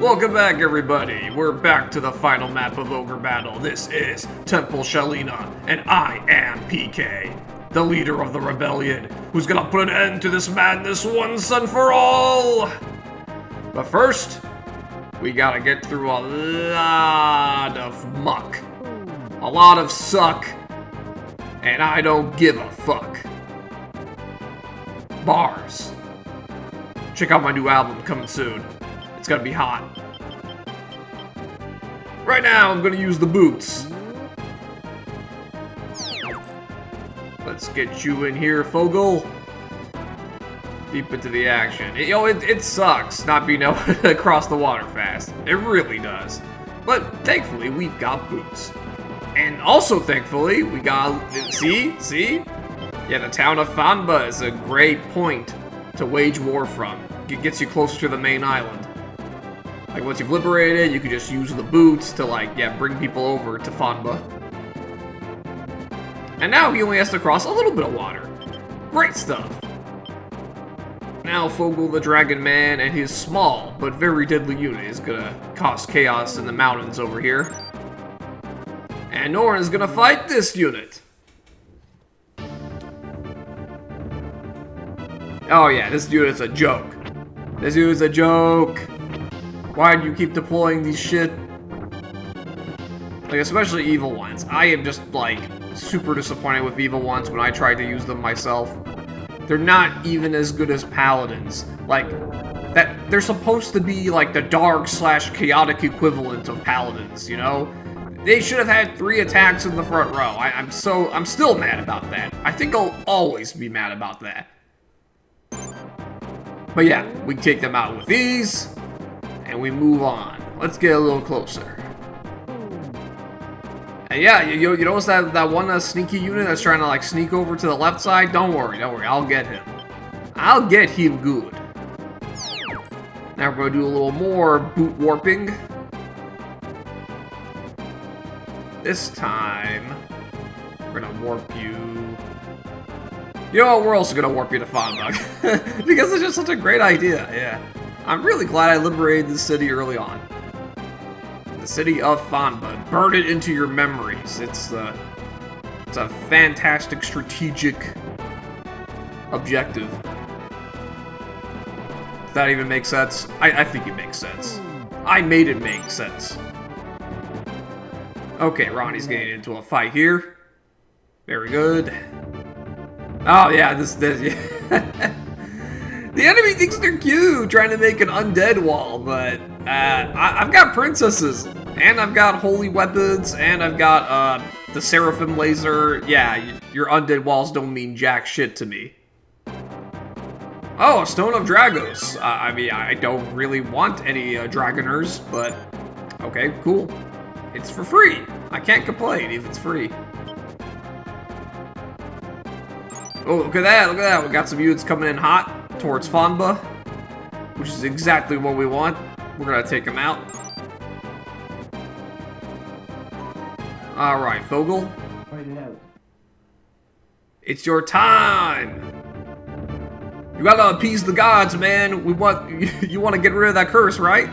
Welcome back, everybody. We're back to the final map of Ogre Battle. This is Temple Shalina, and I am PK, the leader of the rebellion, who's gonna put an end to this madness once and for all. But first, we gotta get through a lot of muck, a lot of suck, and I don't give a fuck. Bars. Check out my new album coming soon. It's gonna be hot. Right now, I'm gonna use the boots. Let's get you in here, Fogel. Deep into the action. It sucks not being able to cross the water fast. It really does. But thankfully, we've got boots. And also, thankfully, we got... See? Yeah, the town of Fanba is a great point to wage war from. It gets you closer to the main island. Like, once you've liberated, you can just use the boots to, bring people over to Fanba. And now he only has to cross a little bit of water. Great stuff. Now Fogel the Dragon Man and his small but very deadly unit is gonna cause chaos in the mountains over here. And Norn is gonna fight this unit. Oh yeah, this unit's a joke. This unit's a joke. Why do you keep deploying these shit? Like, especially evil ones. I am just, super disappointed with evil ones when I tried to use them myself. They're not even as good as paladins. They're supposed to be, the dark/chaotic equivalent of paladins, you know? They should have had 3 attacks in the front row. I'm still mad about that. I think I'll always be mad about that. But yeah, we take them out with these. And we move on. Let's get a little closer. And yeah, you notice that one sneaky unit that's trying to sneak over to the left side? Don't worry, I'll get him. I'll get him good. Now we're gonna do a little more boot warping. This time, we're gonna warp you. You know what? We're also gonna warp you to Fanba because it's just such a great idea. Yeah. I'm really glad I liberated this city early on. The city of Fanba. Burn it into your memories. It's a fantastic strategic objective. Does that even make sense? I think it makes sense. I made it make sense. Okay, Ronnie's getting into a fight here. Very good. Oh yeah, this yeah. The enemy thinks they're cute, trying to make an undead wall, but I've got princesses, and I've got holy weapons, and I've got the seraphim laser. Yeah, your undead walls don't mean jack shit to me. Oh, a stone of Dragos. I mean, I don't really want any dragoners, but okay, cool. It's for free. I can't complain if it's free. Oh, look at that, We got some units coming in hot towards Fanba, which is exactly what we want. We're gonna take him out. Alright, Fogel. It's your time! You gotta appease the gods, man. You want to get rid of that curse, right?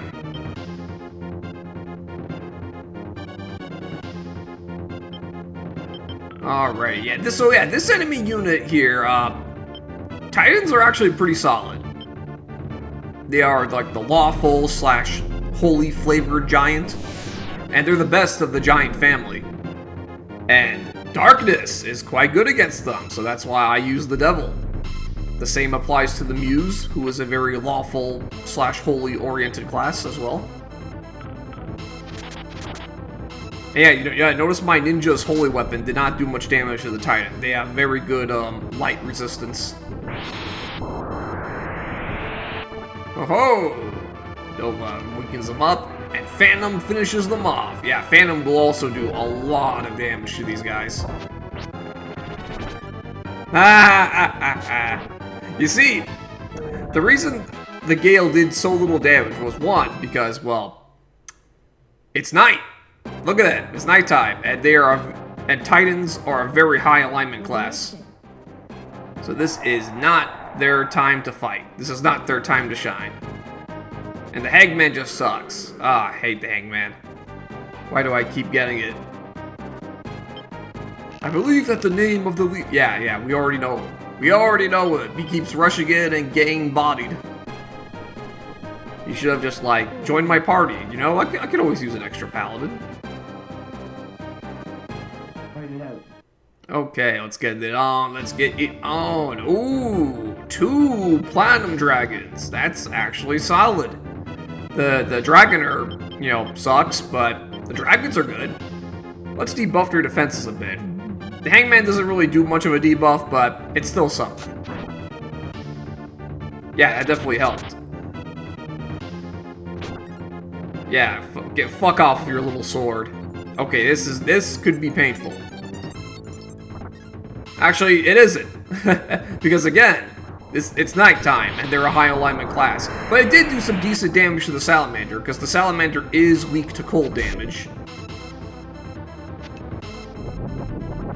Alright, yeah. This enemy unit here, Titans are actually pretty solid. They are the lawful/holy flavored giant, and they're the best of the giant family. And darkness is quite good against them, so that's why I use the devil. The same applies to the muse, who is a very lawful/holy oriented class as well. And yeah, notice my ninja's holy weapon did not do much damage to the Titan. They have very good light resistance. Oh-ho! Nova weakens them up, and Phantom finishes them off. Yeah, Phantom will also do a lot of damage to these guys. You see, the reason the Gale did so little damage was one, because, well, it's night. Look at that, it's nighttime, and Titans are a very high alignment class. So this is not their time to fight. This is not their time to shine. And the Hangman just sucks. Ah, I hate the Hangman. Why do I keep getting it? I believe that the name of the yeah, we already know. We already know it. He keeps rushing in and getting bodied. You should have just, like, joined my party. You know, I could always use an extra paladin. Okay, let's get it on. Let's get it on. Ooh, 2 platinum dragons. That's actually solid. The Dragoner, you know, sucks, but the dragons are good. Let's debuff their defenses a bit. The Hangman doesn't really do much of a debuff, but it's still something. Yeah, that definitely helped. Yeah, fuck off with your little sword. Okay, this could be painful. Actually, it isn't. Because again, it's nighttime, and they're a high alignment class. But it did do some decent damage to the Salamander, because the Salamander is weak to cold damage.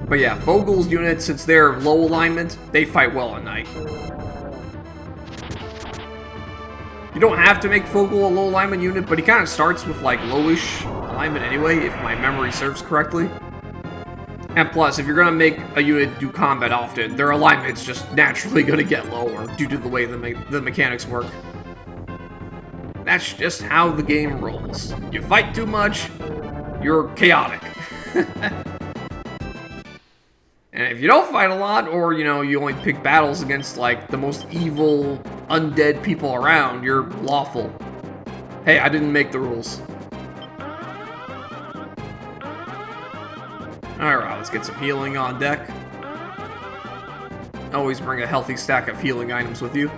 But yeah, Vogel's unit, since they're low alignment, they fight well at night. You don't have to make Vogel a low alignment unit, but he kind of starts with like lowish alignment anyway, if my memory serves correctly. And plus, if you're going to make a unit do combat often, their alignment's just naturally going to get lower due to the way the mechanics work. That's just how the game rolls. You fight too much, you're chaotic. And if you don't fight a lot, or, you know, you only pick battles against, like, the most evil, undead people around, you're lawful. Hey, I didn't make the rules. Alright, let's get some healing on deck. Always bring a healthy stack of healing items with you.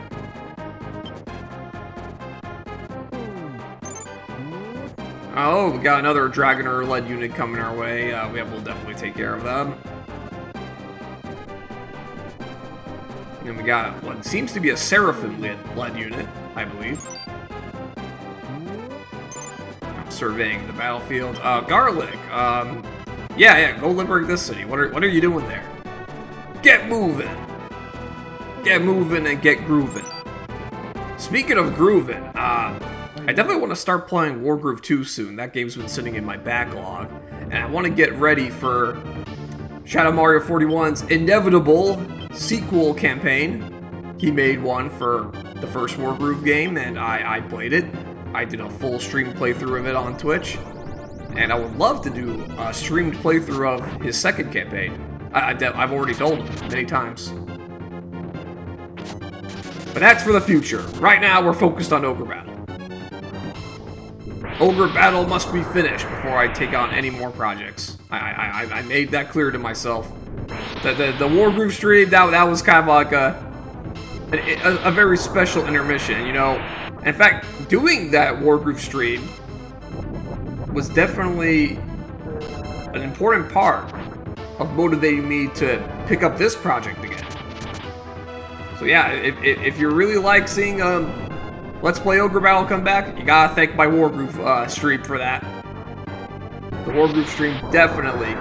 Oh, we got another Dragoner-led unit coming our way. We'll definitely take care of them. And we got what seems to be a Seraphim-led unit, I believe. Surveying the battlefield. Garlic. Yeah, go liberate this city. What are you doing there? Get moving. Get moving and get grooving. Speaking of grooving, I definitely want to start playing Wargroove 2 soon. That game's been sitting in my backlog. And I want to get ready for Shadow Mario 41's inevitable sequel campaign. He made one for the first Wargroove game, and I played it. I did a full stream playthrough of it on Twitch. And I would love to do a streamed playthrough of his second campaign. I've already told him many times. But that's for the future. Right now, we're focused on Ogre Battle. Ogre Battle must be finished before I take on any more projects. I made that clear to myself. The Wargroove stream, that was kind of like a very special intermission, you know. In fact, doing that Wargroove stream was definitely an important part of motivating me to pick up this project again. So yeah, if you really like seeing Let's Play Ogre Battle come back, you gotta thank my Wargroove stream for that. The Wargroove stream definitely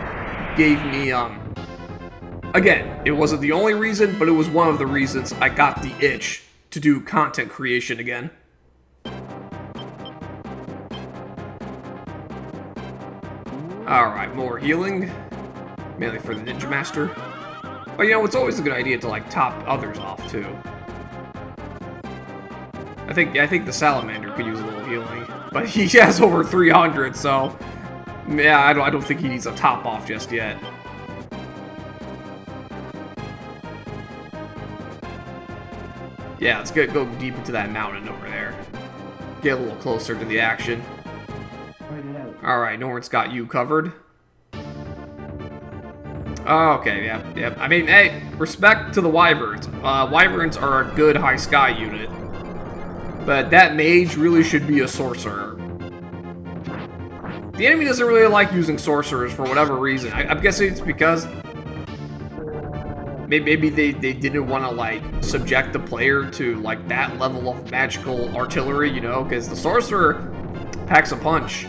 gave me, again, it wasn't the only reason, but it was one of the reasons I got the itch to do content creation again. Alright, more healing. Mainly for the Ninja Master. But you know, it's always a good idea to like top others off too. I think the Salamander could use a little healing. But he has over 300, so yeah, I don't think he needs a top off just yet. Yeah, let's go deep into that mountain over there. Get a little closer to the action. Alright, Norton's got you covered. Oh, okay, yeah. I mean, hey, respect to the Wyverns. Wyverns are a good high sky unit. But that mage really should be a sorcerer. The enemy doesn't really like using sorcerers for whatever reason. I'm guessing it's because maybe they didn't want to, like, subject the player to, like, that level of magical artillery, you know? Because the sorcerer packs a punch.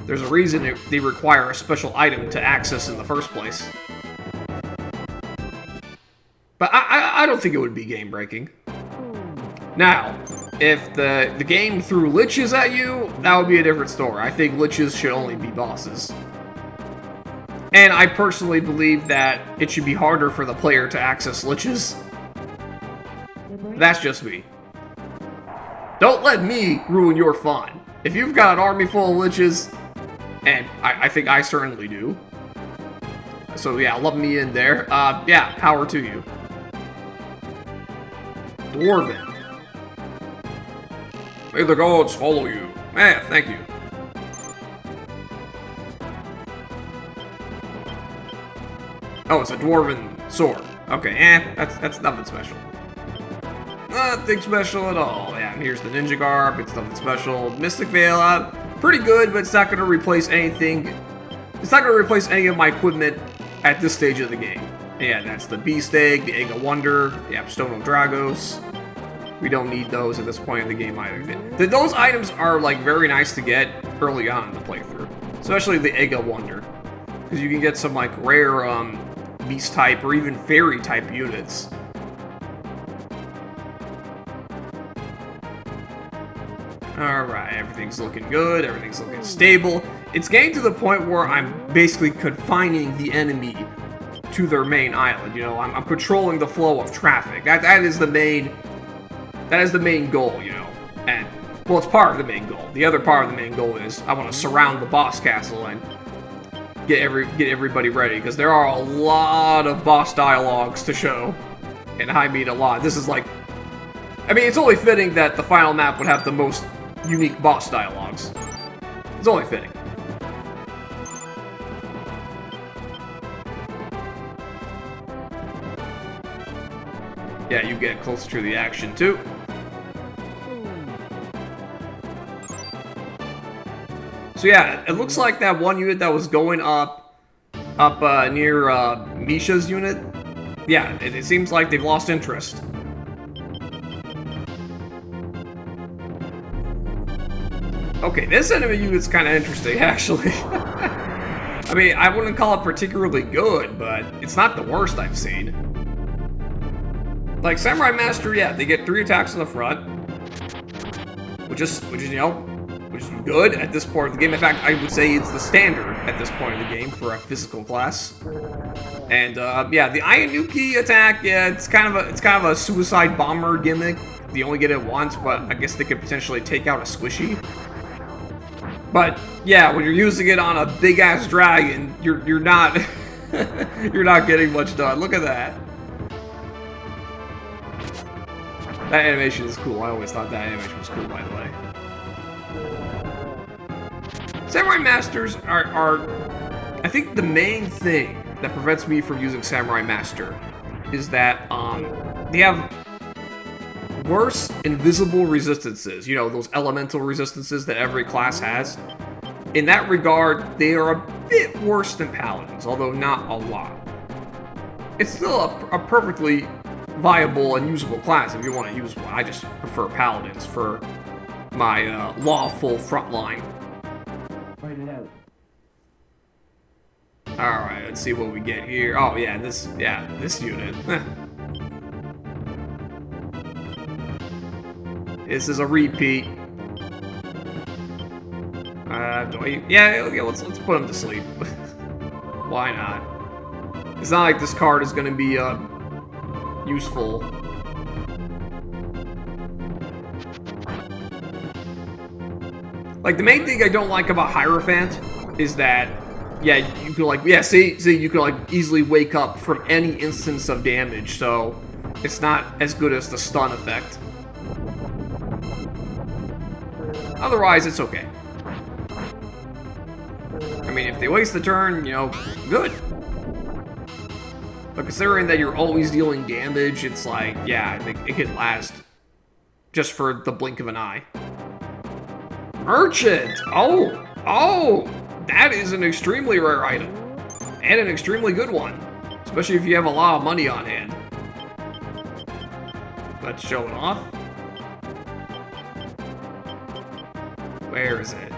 There's a reason they require a special item to access in the first place. But I don't think it would be game-breaking. Now, If the game threw liches at you, that would be a different story. I think liches should only be bosses. And I personally believe that it should be harder for the player to access liches. That's just me. Don't let me ruin your fun. If you've got an army full of liches, and I think I certainly do. So yeah, love me in there. Yeah, power to you. Dwarven. May the gods follow you. Man, thank you. Oh, it's a dwarven sword. Okay, that's nothing special. Nothing special at all. Yeah, and here's the ninja garb. It's nothing special. Mystic Veil, pretty good, but it's not going to replace anything. It's not going to replace any of my equipment at this stage of the game. Yeah, that's the Beast Egg, the Egg of Wonder, the Stone of Dragos. We don't need those at this point in the game either. Those items are like very nice to get early on in the playthrough, especially the Egg of Wonder, because you can get some like rare beast type or even fairy type units. Alright, everything's looking good, everything's looking stable. It's getting to the point where I'm basically confining the enemy to their main island. You know, I'm controlling the flow of traffic. That is the main goal, you know. And well, it's part of the main goal. The other part of the main goal is I want to surround the boss castle and get everybody ready, because there are a lot of boss dialogues to show. And I mean a lot. This is like, I mean, it's only fitting that the final map would have the most unique boss dialogues. It's only fitting. Yeah, you get closer to the action too. So yeah, it looks like that one unit that was going up near Misha's unit. Yeah, it seems like they've lost interest. Okay, this enemy unit's kind of interesting, actually. I mean, I wouldn't call it particularly good, but it's not the worst I've seen. Like, Samurai Master, yeah, they get 3 attacks in the front, which is, you know, which is good at this part of the game. In fact, I would say it's the standard at this point in the game for a physical class. And, yeah, the Ayanuki attack, yeah, it's kind of a suicide bomber gimmick. You only get it once, but I guess they could potentially take out a squishy. But yeah, when you're using it on a big ass dragon, you're not you're not getting much done. Look at that. That animation is cool. I always thought that animation was cool, by the way. Samurai Masters are I think the main thing that prevents me from using Samurai Master is that they have worse invisible resistances, you know, those elemental resistances that every class has. In that regard, they are a bit worse than Paladins, although not a lot. It's still a perfectly viable and usable class if you want to use one. I just prefer Paladins for my lawful frontline. Write it out. Alright, let's see what we get here. Oh yeah, this unit. This is a repeat. Yeah, let's put him to sleep. Why not? It's not like this card is gonna be useful. Like, the main thing I don't like about Hierophant is that, yeah, you can like, see, you can like easily wake up from any instance of damage, so it's not as good as the stun effect. Otherwise, it's okay. I mean, if they waste the turn, you know, good. But considering that you're always dealing damage, it's like, yeah, I think it could last just for the blink of an eye. Merchant! Oh! That is an extremely rare item. And an extremely good one. Especially if you have a lot of money on hand. Let's show it off. Where is it?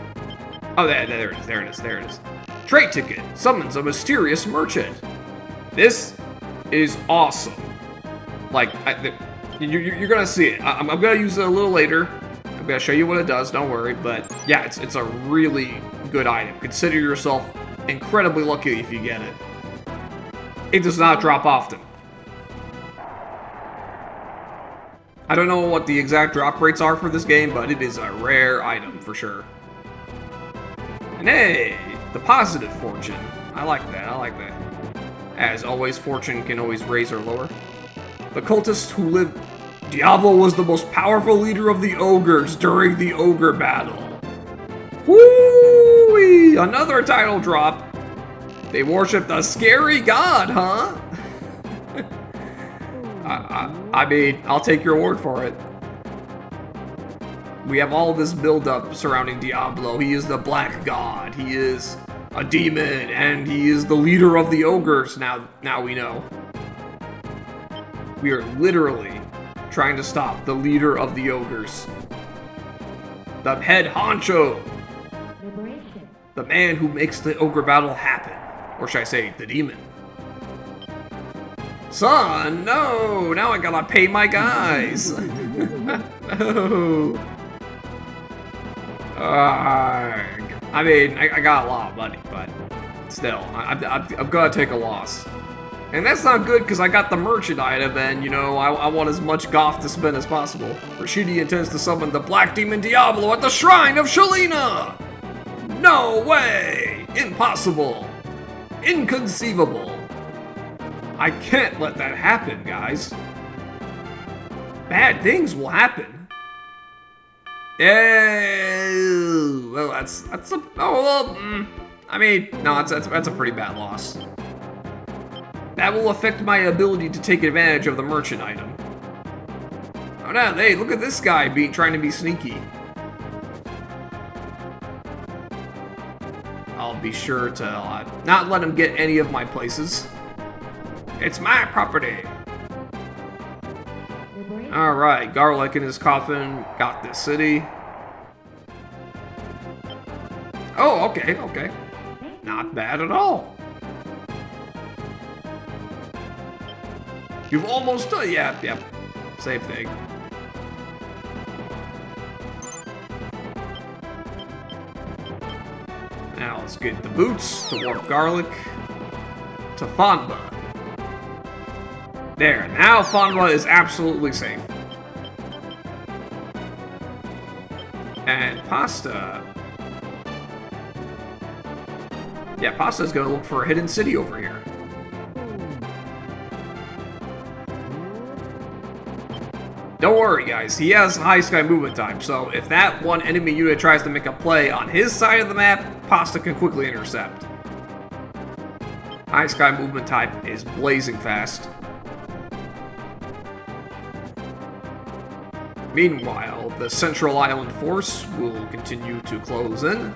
Oh, there it is. Trade ticket summons a mysterious merchant. This is awesome. Like, You're gonna see it. I'm gonna use it a little later. I'm gonna show you what it does, don't worry. But yeah, it's a really good item. Consider yourself incredibly lucky if you get it. It does not drop often. I don't know what the exact drop rates are for this game, but it is a rare item for sure. And hey, the positive fortune. I like that, I like that. As always, fortune can always raise or lower. The cultist who lived... Diablo was the most powerful leader of the ogres during the ogre battle. Whoo! Another title drop. They worshipped a scary god, huh? I mean, I'll take your word for it. We have all this build-up surrounding Diablo. He is the black god. He is a demon, and he is the leader of the ogres. Now we know. We are literally trying to stop the leader of the ogres. The head honcho. Liberation. The man who makes the ogre battle happen. Or should I say, the demon. Son, no! Now I gotta pay my guys! No! I mean, I got a lot of money, but still, I'm gonna take a loss. And that's not good because I got the merchant item and, you know, I want as much goth to spend as possible. Rashidi intends to summon the Black Demon Diablo at the Shrine of Shalina! No way! Impossible! Inconceivable! I can't let that happen, guys. Bad things will happen. Well, that's a... Oh, well, I mean, no, that's a pretty bad loss. That will affect my ability to take advantage of the merchant item. Oh no, hey, look at this guy trying to be sneaky. I'll be sure to not let him get any of my places. It's my property. Alright, Garlic in his coffin got this city. Oh, okay. Not bad at all. You've almost done, yeah, same thing. Now let's get the boots to warp Garlic to Fonba. There, now Fonba is absolutely safe. And Pasta. Yeah, Pasta's gonna look for a hidden city over here. Don't worry, guys, he has high sky movement time, so if that one enemy unit tries to make a play on his side of the map, Pasta can quickly intercept. High sky movement type is blazing fast. Meanwhile, the Central Island Force will continue to close in.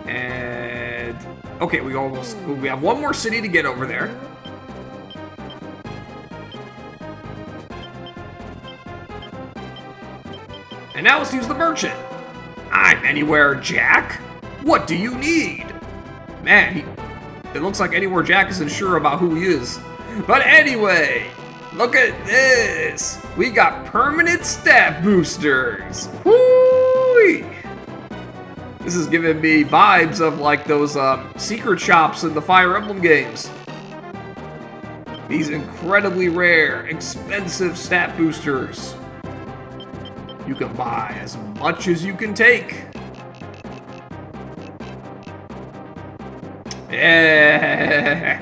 And... okay, we have one more city to get over there. And now let's use the merchant. I'm Anywhere Jack? What do you need? Man, it looks like Anywhere Jack isn't sure about who he is. But anyway, look at this. We got permanent stat boosters. Woo! This is giving me vibes of like those secret shops in the Fire Emblem games. These incredibly rare, expensive stat boosters. You can buy as much as you can take. Yeah.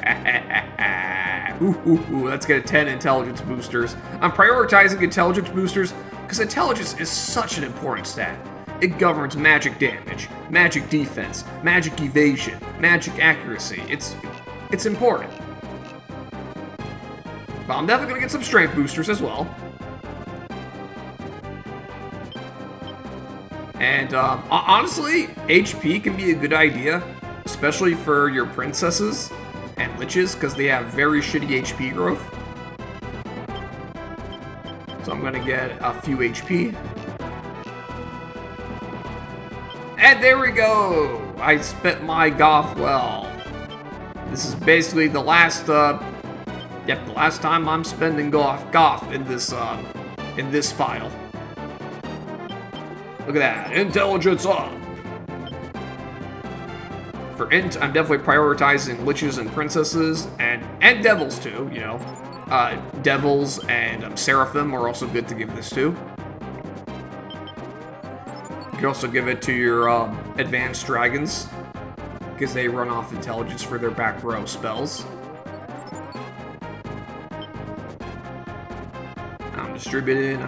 Ooh, let's get 10 intelligence boosters. I'm prioritizing intelligence boosters because intelligence is such an important stat. It governs magic damage, magic defense, magic evasion, magic accuracy. It's important. But I'm definitely gonna get some strength boosters as well. And honestly, HP can be a good idea, especially for your princesses and liches, because they have very shitty HP growth. So I'm gonna get a few HP. And there we go! I spent my goth well. This is basically the last, the last time I'm spending goth in this file. Look at that, intelligence up! For int, I'm definitely prioritizing liches and princesses, and devils too, you know. Devils and seraphim are also good to give this to. You can also give it to your advanced dragons, because they run off intelligence for their back row spells. I'm distributing.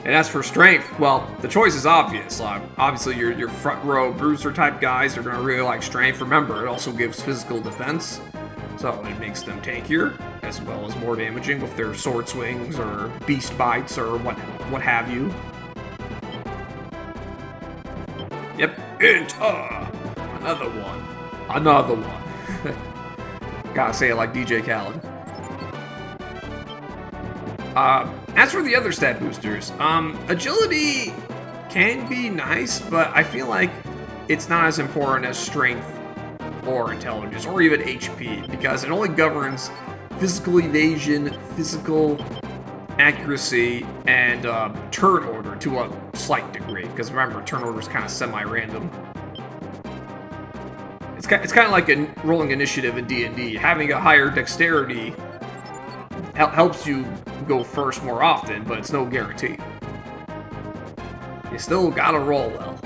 And as for strength, well, the choice is obvious. Obviously, your front row bruiser type guys are going to really like strength. Remember, it also gives physical defense, so it makes them tankier, as well as more damaging with their sword swings or beast bites or what have you. Yep, another one. Gotta say it like DJ Khaled. As for the other stat boosters, agility can be nice, but I feel like it's not as important as strength or intelligence, or even HP, because it only governs physical evasion, physical accuracy, and turn order to a slight degree, because remember, turn order is kind of semi-random. It's kind of like a rolling initiative in D&D. Having a higher dexterity helps you go first more often, but it's no guarantee. You still gotta roll well.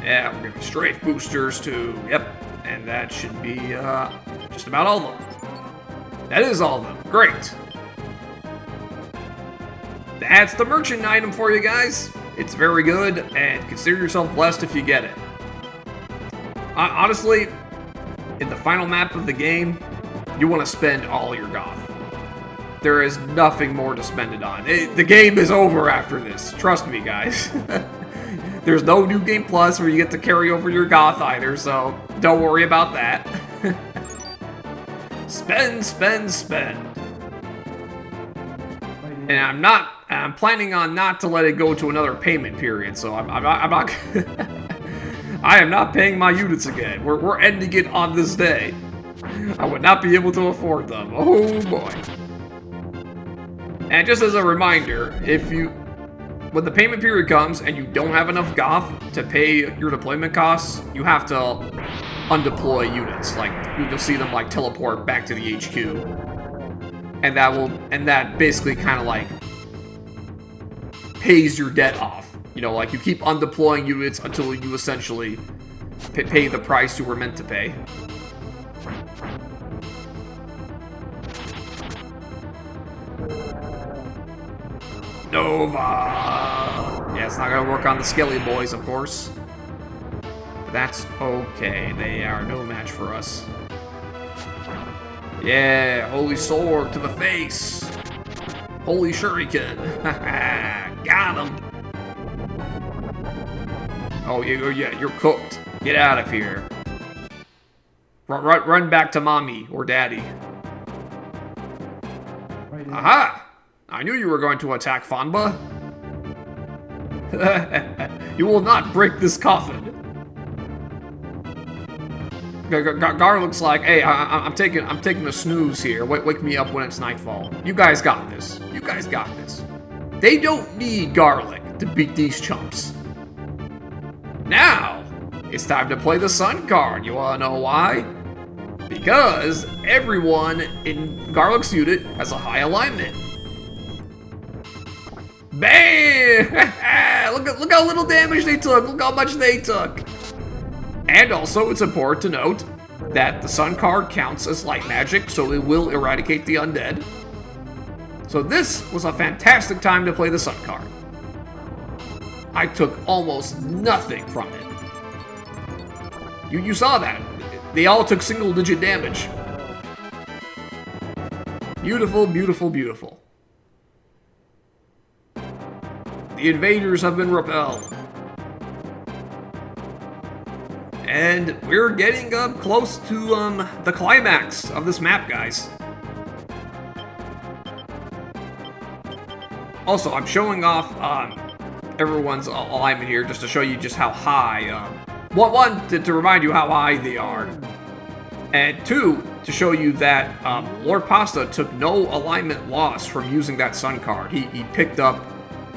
Yeah, we're giving strength boosters too. Yep, and that should be just about all of them. That is all of them. Great. That's the merchant item for you guys. It's very good, and consider yourself blessed if you get it. Honestly, in the final map of the game, you want to spend all your goth. There is nothing more to spend it on. The game is over after this. Trust me, guys. There's no New Game Plus where you get to carry over your goth either, so don't worry about that. Spend. And I'm planning on not to let it go to another payment period, so I'm not I am not paying my units again. We're ending it on this day. I would not be able to afford them. Oh boy. And just as a reminder, when the payment period comes and you don't have enough goth to pay your deployment costs, you have to undeploy units. Like, you'll see them like teleport back to the HQ. And that basically kind of like pays your debt off. You know, like you keep undeploying units until you essentially pay the price you were meant to pay. Nova! Yeah, it's not gonna work on the Skelly boys, of course. But that's okay. They are no match for us. Yeah, holy sword to the face. Holy shuriken. Got him. Oh, yeah, you're cooked. Get out of here. Run back to mommy or daddy. Aha! I knew you were going to attack Fonba. You will not break this coffin. Gar looks like, hey, I'm taking a snooze here. Wake me up when it's nightfall. You guys got this. They don't need garlic to beat these chumps. Now, it's time to play the sun card. You wanna know why? Because everyone in Garlic's unit has a high alignment. Bam! Look how little damage they took. Look how much they took. And also, it's important to note that the sun card counts as light magic, so it will eradicate the undead. So this was a fantastic time to play the sun card. I took almost nothing from it. You saw that. They all took single-digit damage. Beautiful, beautiful, beautiful. The invaders have been repelled. And we're getting up close to the climax of this map, guys. Also, I'm showing off everyone's alignment here, just to show you just how high. One to remind you how high they are, and two to show you that Lord Pasta took no alignment loss from using that Sun card. He picked up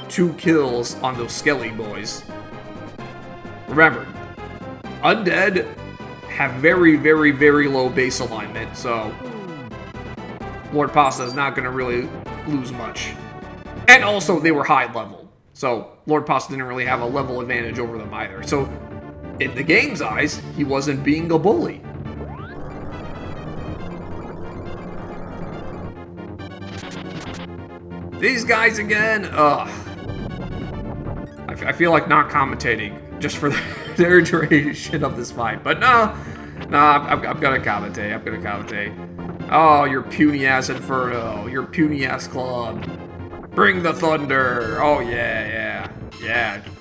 2 kills on those Skelly boys. Remember, Undead have very, very, very low base alignment, so Lord Pasta is not going to really lose much. And also, they were high level, so Lord Pasta didn't really have a level advantage over them either. So, in the game's eyes, he wasn't being a bully. These guys again, ugh. I feel like not commentating just for the duration of this fight, but no, I'm gonna commentate. I'm gonna commentate. Oh, your puny ass Inferno, your puny ass club. Bring the thunder. Oh yeah,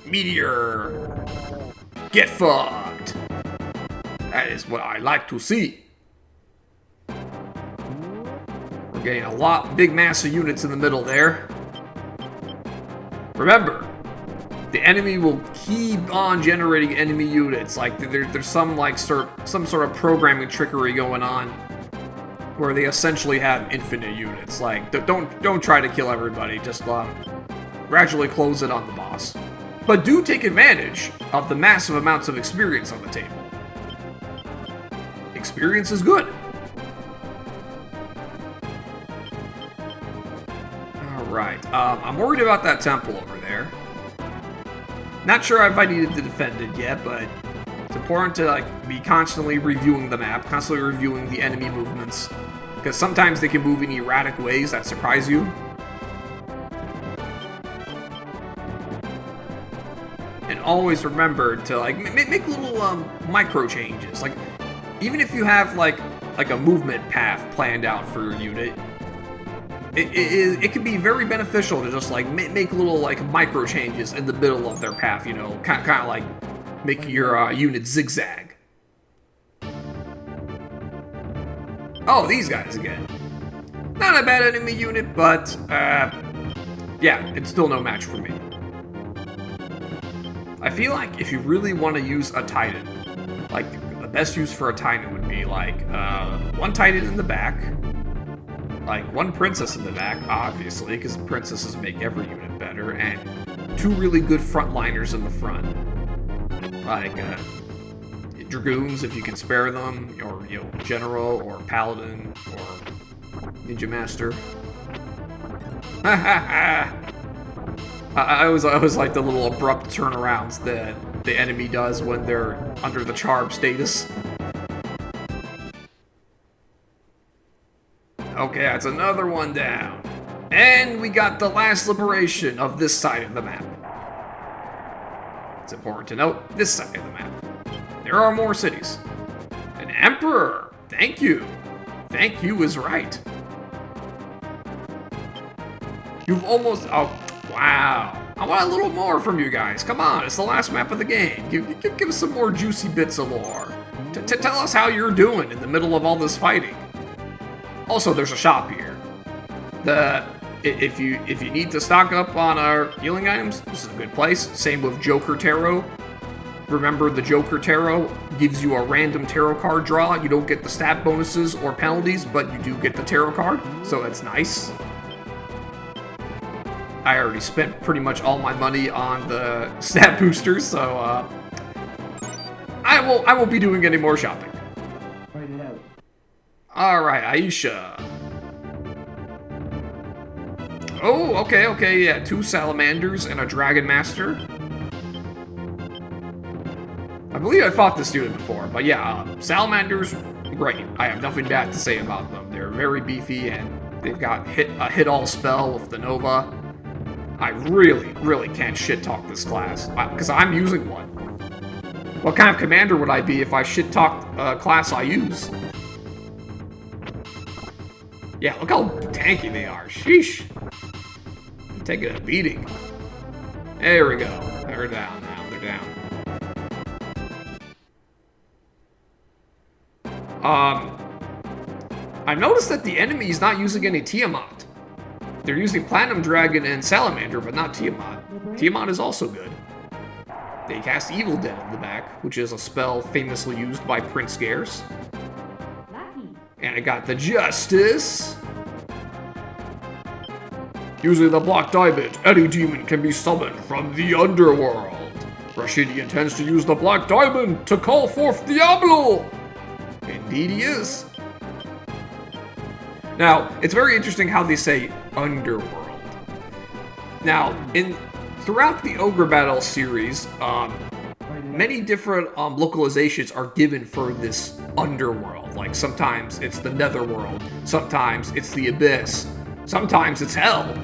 Meteor. Get fucked. That is what I like to see. We're getting a big mass of units in the middle there. Remember, the enemy will keep on generating enemy units. Like there's some sort of programming trickery going on, where they essentially have infinite units. Like don't try to kill everybody. Just gradually close it on the boss. But do take advantage of the massive amounts of experience on the table. Experience is good. Alright, I'm worried about that temple over there. Not sure if I needed to defend it yet, but it's important to be constantly reviewing the map, constantly reviewing the enemy movements. Because sometimes they can move in erratic ways that surprise you. And always remember to make little micro changes. Like even if you have like a movement path planned out for your unit, it can be very beneficial to just make little micro changes in the middle of their path. You know, kind of like make your unit zigzag. Oh, these guys again. Not a bad enemy unit, but yeah, it's still no match for me. I feel like if you really want to use a Titan, the best use for a Titan would be one Titan in the back, one Princess in the back, obviously, because princesses make every unit better, and 2 really good frontliners in the front, Dragoons if you can spare them, or General or Paladin or Ninja Master. Ha ha ha! I always like the little abrupt turnarounds that the enemy does when they're under the charm status. Okay, that's another one down. And we got the last liberation of this side of the map. It's important to note, this side of the map. There are more cities. An Emperor! Thank you! Thank you is right. You've almost... Oh, wow. I want a little more from you guys. Come on, it's the last map of the game. Give us some more juicy bits of lore. Tell us how you're doing in the middle of all this fighting. Also, there's a shop here. If you need to stock up on our healing items, this is a good place. Same with Joker Tarot. Remember, the Joker Tarot gives you a random tarot card draw. You don't get the stat bonuses or penalties, but you do get the tarot card, so that's nice. I already spent pretty much all my money on the stat boosters, so I won't be doing any more shopping. Find it out. Alright, Aisha. Oh, okay, yeah. 2 Salamanders and a Dragon Master. I believe I fought this unit before, but yeah, Salamanders, great. I have nothing bad to say about them. They're very beefy, and they've got a hit-all spell with the Nova. I really can't shit-talk this class, because I'm using one. What kind of commander would I be if I shit-talked a class I use? Yeah, look how tanky they are. Sheesh. I'm taking a beating. There we go. They're down now. They're down. I noticed that the enemy is not using any Tiamat. They're using Platinum Dragon and Salamander, but not Tiamat. Tiamat is also good. They cast Evil Dead in the back, which is a spell famously used by Prince Gares. Lucky. And I got the Justice. Using the Black Diamond, any demon can be summoned from the underworld. Rashidi intends to use the Black Diamond to call forth Diablo. Indeed he is. Now, it's very interesting how they say underworld. Now, throughout the Ogre Battle series, many different localizations are given for this underworld. Like, sometimes it's the netherworld, sometimes it's the abyss, sometimes it's hell.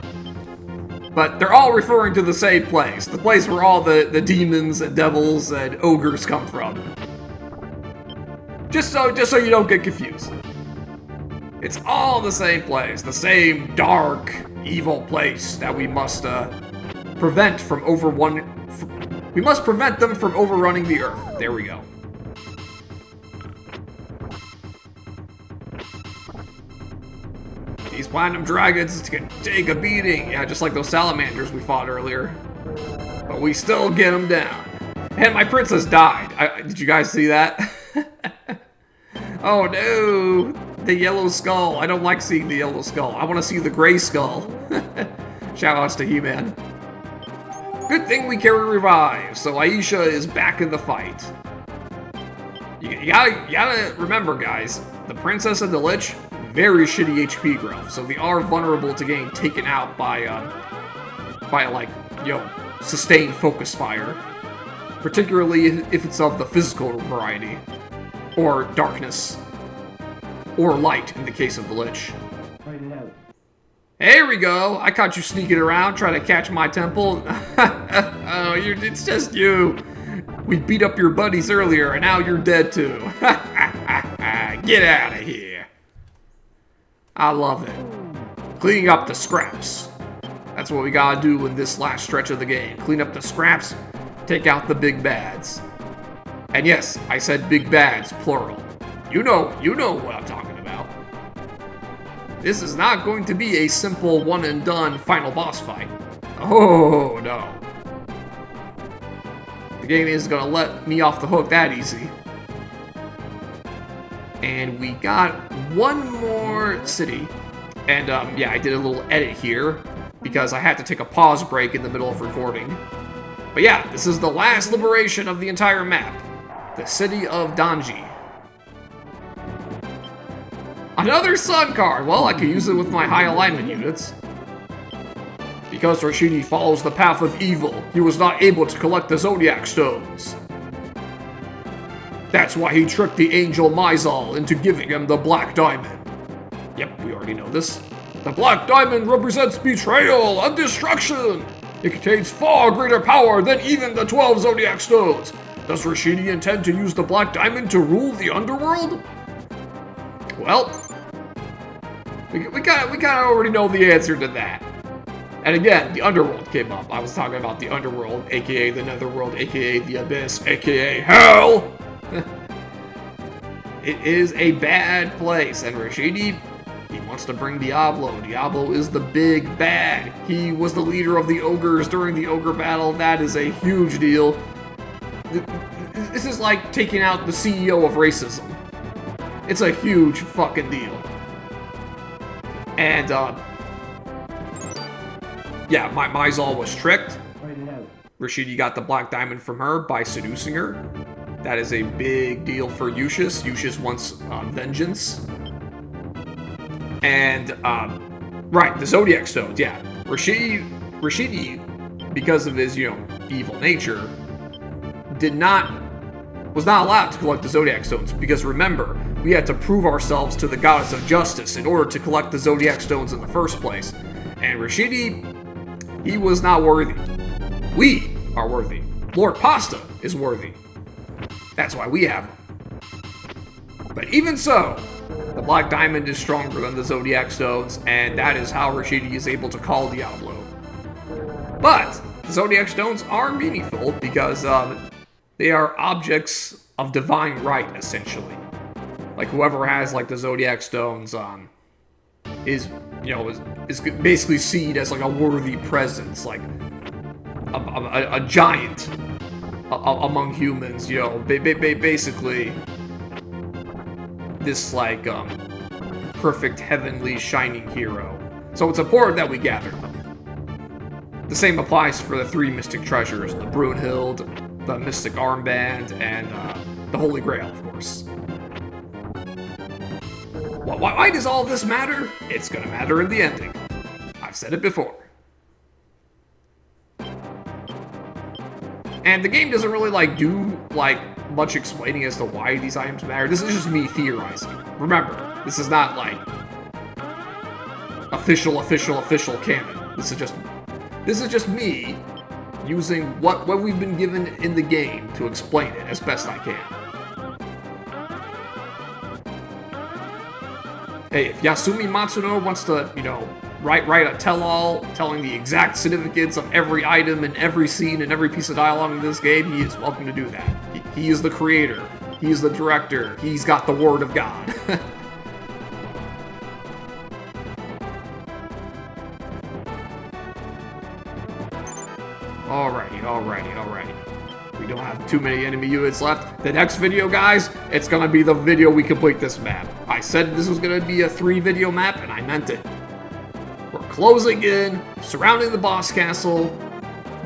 But they're all referring to the same place, the place where all the demons and devils and ogres come from. Just so you don't get confused. It's all the same place, the same dark, evil place that we must prevent from we must prevent them from overrunning the earth. There we go. These platinum dragons can take a beating. Yeah, just like those salamanders we fought earlier. But we still get them down. And my princess died. Did you guys see that? Oh no! The yellow skull. I don't like seeing the yellow skull. I want to see the gray skull. Shoutouts to He-Man. Good thing we carry revive, so Aisha is back in the fight. You gotta remember, guys, the Princess and the Lich, very shitty HP growth, so they are vulnerable to getting taken out by like, sustained focus fire. Particularly if it's of the physical variety. Or darkness. Or light, in the case of the Lich. Fight it out. Here we go! I caught you sneaking around, trying to catch my temple. Oh, it's just you. We beat up your buddies earlier, and now you're dead too. Get out of here. I love it. Cleaning up the scraps. That's what we gotta do in this last stretch of the game. Clean up the scraps, take out the big bads. And yes, I said big bads, plural. You know what I'm talking about. This is not going to be a simple one and done final boss fight. Oh no. The game isn't gonna let me off the hook that easy. And we got one more city. And yeah, I did a little edit here because I had to take a pause break in the middle of recording. But yeah, this is the last liberation of the entire map. The city of Danji. Another sun card! Well, I could use it with my high alignment units. Because Rashidi follows the path of evil, he was not able to collect the Zodiac Stones. That's why he tricked the angel Mizal into giving him the Black Diamond. Yep, we already know this. The Black Diamond represents betrayal and destruction! It contains far greater power than even the 12 Zodiac Stones. Does Rashidi intend to use the Black Diamond to rule the underworld? Well, we kind of already know the answer to that. And again, the underworld came up. I was talking about the underworld, aka the netherworld, aka the abyss, aka hell! It is a bad place, and Rashidi, he wants to bring Diablo. Diablo is the big bad. He was the leader of the ogres during the ogre battle. That is a huge deal. This is like taking out the CEO of racism. It's a huge fucking deal. And, yeah, Mizal was tricked. Fight it out. Rashidi got the Black Diamond from her by seducing her. That is a big deal for Yushis. Yushis wants vengeance. And, right, the Zodiac Stones, yeah. Rashidi, because of his, evil nature, was not allowed to collect the Zodiac Stones. Because remember, we had to prove ourselves to the Goddess of Justice in order to collect the Zodiac Stones in the first place. And Rashidi, he was not worthy. We are worthy. Lord Pasta is worthy. That's why we have him. But even so, the Black Diamond is stronger than the Zodiac Stones, and that is how Rashidi is able to call Diablo. But the Zodiac Stones are meaningful because they are objects of divine right, essentially. Like whoever has like the Zodiac Stones is basically seen as like a worthy presence. Like a giant among humans, you know, basically this like perfect heavenly shining hero. So it's important that we gather them. The same applies for the 3 mystic treasures, the Brunhild, the mystic armband, and the Holy Grail, of course. Why does all this matter? It's gonna matter in the ending. I've said it before. And the game doesn't really do much explaining as to why these items matter. This is just me theorizing. Remember, this is not official canon. This is just me using what we've been given in the game to explain it as best I can. Hey, if Yasumi Matsuno wants to, you know, write a tell-all telling the exact significance of every item and every scene and every piece of dialogue in this game, he is welcome to do that. He is the creator. He is the director. He's got the word of God. Alrighty. We don't have too many enemy units left. The next video, guys, it's gonna be the video we complete this map. I said this was gonna be a 3-video map, and I meant it. We're closing in, surrounding the boss castle.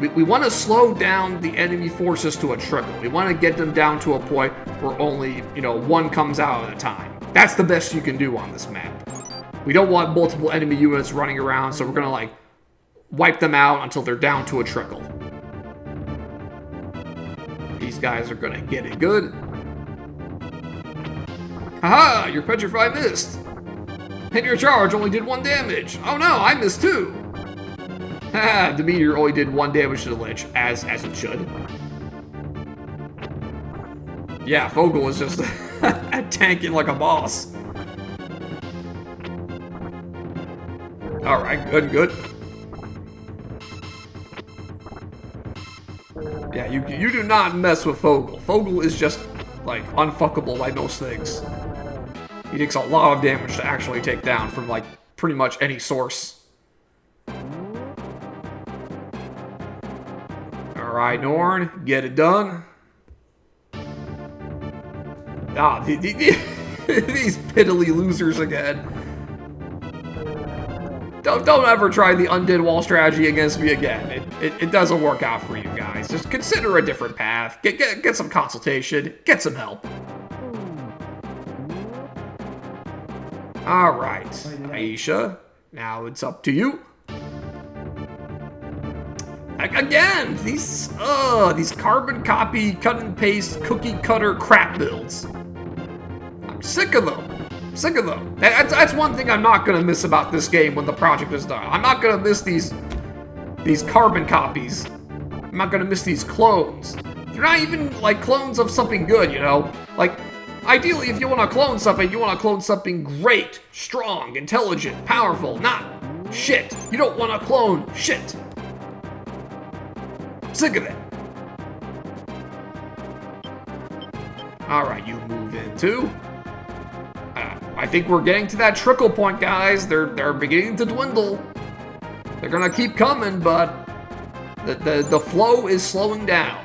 We want to slow down the enemy forces to a trickle. We want to get them down to a point where only, you know, one comes out at a time. That's the best you can do on this map. We don't want multiple enemy units running around, so we're gonna, wipe them out until they're down to a trickle. These guys are gonna get it good. Haha, your Petrify missed. And your charge only did 1 damage. Oh no, I missed 2. Haha, the meteor only did 1 damage to the Lich, as it should. Yeah, Fogel was just tanking like a boss. Alright, good. Yeah, you do not mess with Fogel. Fogel is just, unfuckable by most things. He takes a lot of damage to actually take down from, pretty much any source. Alright, Norn, get it done. Ah, these piddly losers again. Don't ever try the undead wall strategy against me again. It doesn't work out for you guys. Just consider a different path. Get some consultation. Get some help. Alright, Aisha. Now it's up to you. Again, these carbon copy, cut and paste, cookie cutter crap builds. I'm sick of them. That's one thing I'm not gonna miss about this game when the project is done. I'm not gonna miss these carbon copies. I'm not gonna miss these clones. They're not even clones of something good, you know? Ideally, if you want to clone something, you want to clone something great, strong, intelligent, powerful, not shit. You don't want to clone shit. Sick of it. Alright, you move in too. I think we're getting to that trickle point, guys. They're beginning to dwindle. They're gonna keep coming, but the flow is slowing down.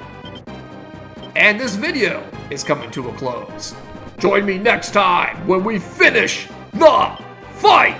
And this video is coming to a close. Join me next time when we finish the fight!